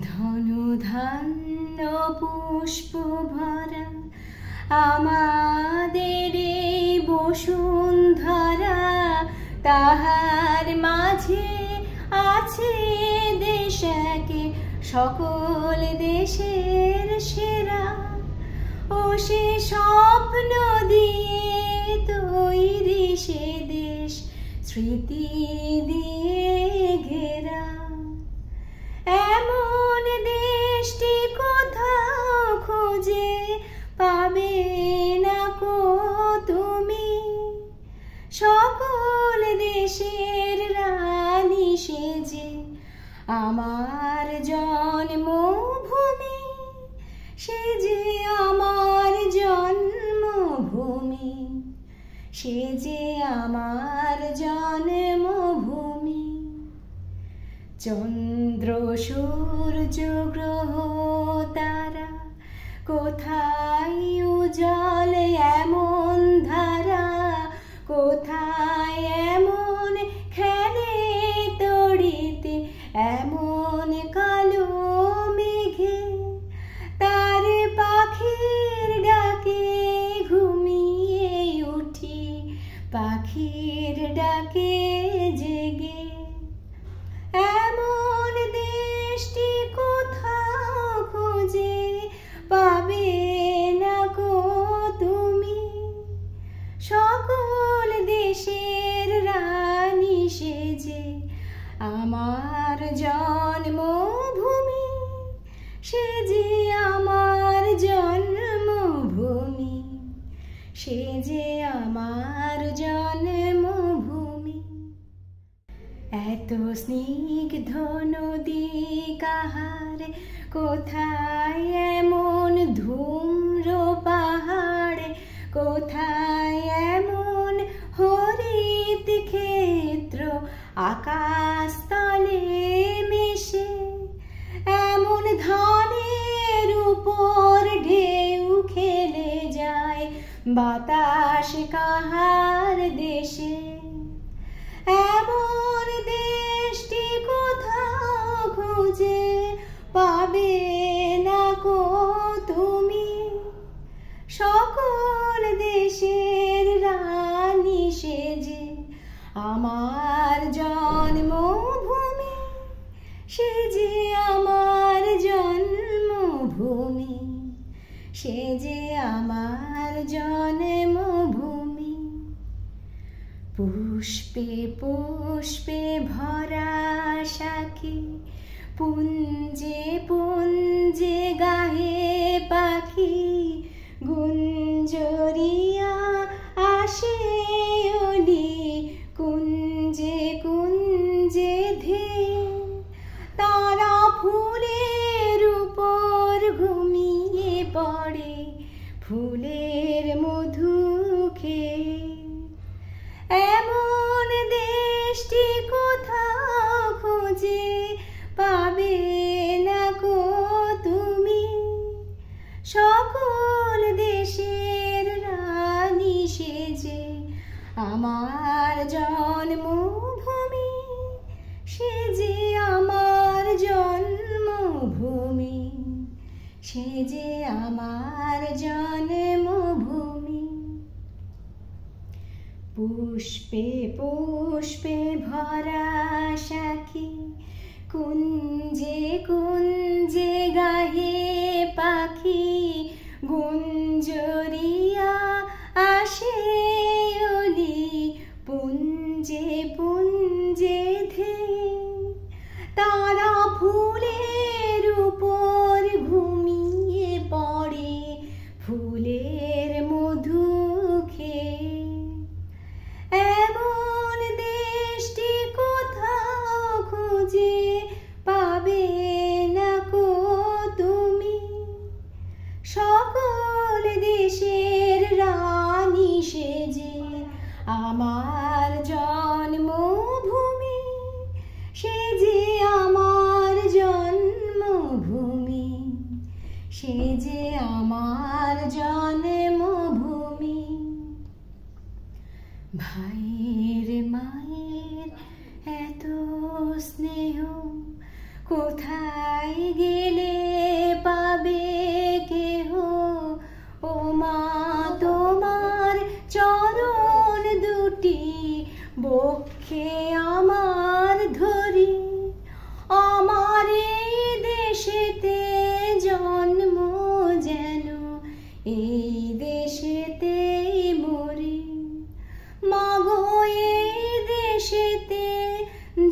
ধনুধান্য পুষ্প ভরা আমাদের এই বসুন্ধরা, তাহার মাঝে আছে দেশ একে সকল দেশের সেরা। ও সে স্বপ্ন দিয়ে তৈরি সে দেশ স্মৃতি দিয়ে ঘেরা। এমন দেশটি কোথাও খুঁজে পাবে না কো তুমি, সকল দেশের রানী সেজে আমার জন্মভূমি, সে যে আমার জন্মভূমি, সে যে আমার জন্মভূমি। চন্দ্র সূর্য গ্রহ তারা কোথায় উজ্জ্বল এমন ধারা, কোথায় এমন খেলে তড়িতে এমন কালো মেঘে। তার পাখির ডাকে ঘুমিয়ে উঠি, পাখির ডাকে জেগে। এমন দেশটি কোথাও খুঁজে পাবে না কো তুমি, সকল দেশের রানী সেজে আমার জন্মভূমি, সে যে আমার জন্মভূমি, সে যে আমার জন্মভূমি। এত স্নিগ্ধ নদী কাহার, কোথায় এমন ধূম্র পাহাড়, কোথায় এমন হরিত ক্ষেত্র আকাশ তলে মেশে। এমন ধানের উপর ঢেউ খেলে যায় বাতাস কাহার দেশে। এমন দেশটি কোথাও খুঁজে পাবে না কো তুমি, সকল দেশের রানী সেজে আমার জন্মভূমি, সে যে আমার জন্মভূমি, সে যে আমার জন্মভূমি। পুষ্পে পুষ্পে ভরা শাখি, পুঞ্জে পুঞ্জে গাহে পাখি, গুঞ্জরিয়া আসে অলি কুঞ্জে কুঞ্জে ধেয়ে। তারা ফুলের উপর ঘুমিয়ে পড়ে ফুলের মধু খেয়ে। এমন দেশটি কোথাও খুঁজে পাবে না কো তুমি, সকল দেশের রানী সেজে আমার জন্মভূমি, সে যে আমার জন্মভূমি, সে যে আমার জন্মভূমি। পুষ্পে পুষ্পে ভরা শাখি, কুঞ্জে কুঞ্জে গাহে পাখি, গুঞ্জরিয়া আসে অলি পুঞ্জে পুঞ্জে ধেয়ে। তারা ফুলের উপর ঘুমিয়ে পড়ে ফুলের মধু খেয়ে। এমন দেশটি কোথাও খুঁজে পাবে না কো তুমি, সকল দেশের রানী সেজে আমার জন্মভূমি, সে যে আমার কোথায় গেলে পাবে কেহ ও মা তোমার চরণ দুটি বক্ষে আমার ধরি। আমার এই দেশেতে জন্ম যেন এই দেশেতেই মরি। মাগো এই দেশেতে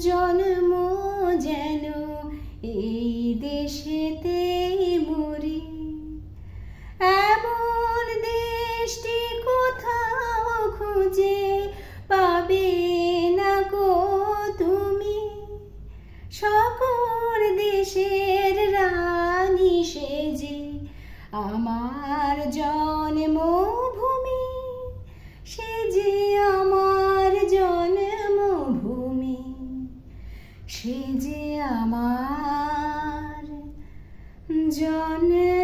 জন্ম যেন এই দেশেতেই মরি। এমন দেশটি কোথাও খুঁজে পাবে না গো তুমি। সকল দেশের রানী সেজে আমার জন্মভূমি, সে যে আমার জন্মভূমি, সে যে আমার জন্ম।